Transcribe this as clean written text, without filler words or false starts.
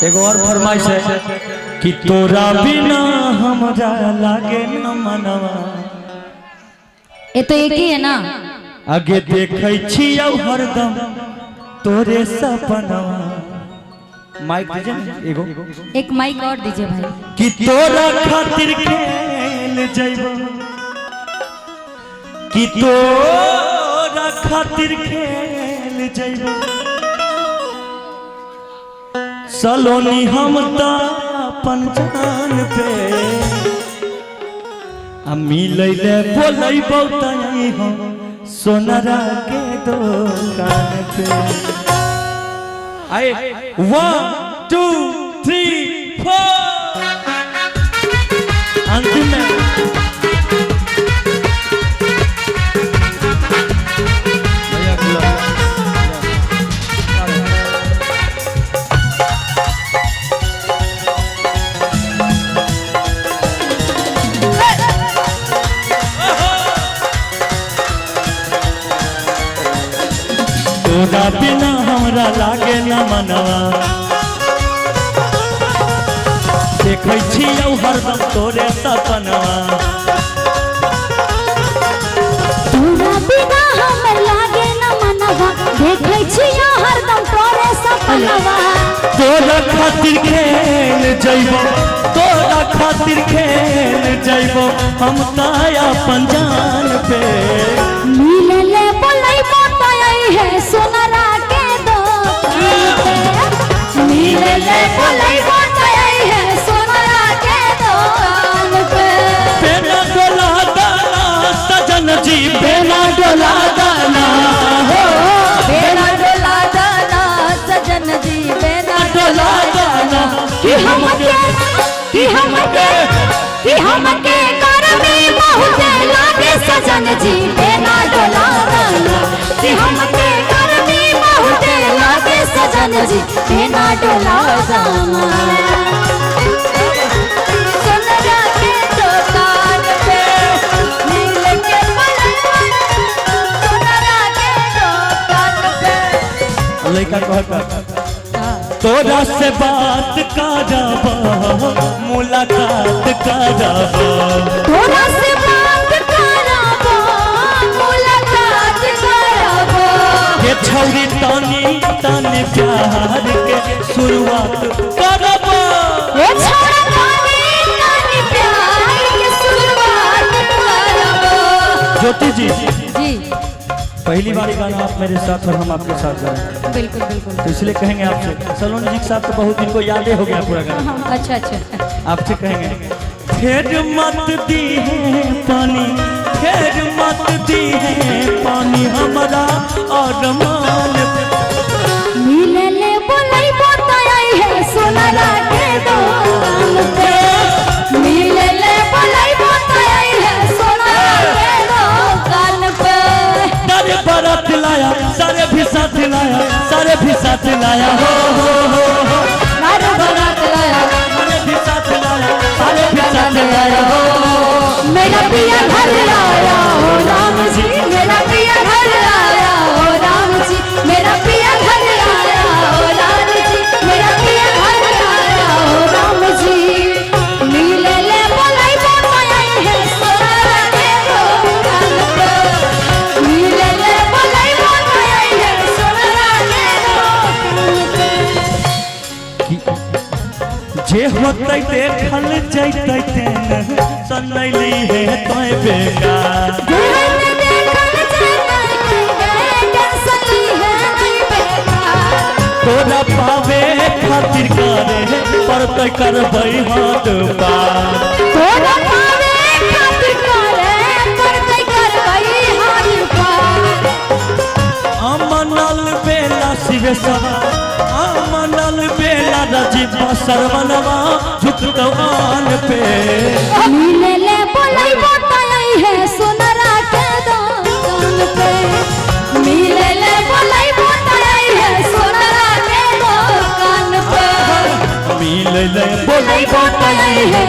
एक और फरमाइश है कि तोरा बिना हमरा लागे न मनवा। ये तो एक ही है ना। आगे देखै छियौ हरदम तोरे सपनवा। माइक दीजिए एगो। एक माइक और दीजिए भाई। कि तोरा खातिर खेल जइबो, कि तोरा खातिर खेल जइबो। सलोनी हम त अपन जान पे आ मिलै ले बोलैबौ तई हम सोनरा के दुकान पे। आए 1 2 3 4 अंतिम में तोरा बिना हमरा लागे न मनवा। देखै छियौ हरदम तोरे सपनवा। तोरा बिना हमरा लागे न मनवा। देखै छियौ हरदम तोरे सपनवा। तोरा खातिर खेल जइबो, तोरा खातिर खेल जइबो हम त अपन जान पे। मिले ले बोलैबो तई है सोनरा के दुकान पे। मिले ले बोलैबो तई है सोनरा के दुकान पे। बेना डोला दाना सजन जी, बेना डोला दाना हो। बेना डोला दाना सजन जी, बेना डोला दाना कि हमके करमी बहुत लागे सजन जी। बेना डोला दाना कि हमके करमी बहुत लागे सजन जी। बेना डोला दाना सोनरा के दुकान पे। मिल के सोनरा के दुकान पे। लड़का कहता तोरा से बात करब, मुलाकात करब। तोरा से बात करब, मुलाकात करब। ये छौरी तनी तनी प्यार के शुरुआत करब। ये छोरा तनी प्यार के शुरुआत करब। ज्योति जी जी पहली बार गाना आप मेरे साथ और हम आपके साथ गाएं, बिल्कुल बिल्कुल। तो इसलिए कहेंगे आपसे। सलोनी जी के साथ तो बहुत दिन को यादें हो गया पूरा गाना। अच्छा अच्छा। आपसे कहेंगे फेर मत दी है पानी, फेर मत दी है पानी हमारा और मान। मिले ले बोलैबो तई है सोनरा के दुकान पे। मिले ले बोलैबो तई है सोनरा के दुकान पे। सारे बारात लाया, सारे भी साथ लाया, सारे भी साथ लाया हो सारे बारात लाया, सारे भी साथ लाया, सारे भी साथ लाया हो। मेरा पिया घर आया हो राम जी। मेरा पिया घर आया हो राम जी। मेरा पिया घर आया हो राम जी। मेरा पिया घर आया हो राम जी। मिले ले बोलैबो तई है सोनरा के दुकान पे। मिले ले बोलैबो तई है सोनरा के दुकान पे। जे होतै देखल जैतै तेन सनैली है तोय बेकार। तोरा पावे खातिर करे पड़तै करबै हाथ पार। तोरा पावे खातिर करे पड़तै करबै हाथ पार। अमनल बेला शिव सभा, अमनल बेला राजीव सरवनवा झुकतौ आन पे। मिले ले बोलैबो तई है सोनरा के दुकान पे। मिले ले बोलैबो तई है सोनरा के दुकान पे। मिलै ले बोलैबो तई है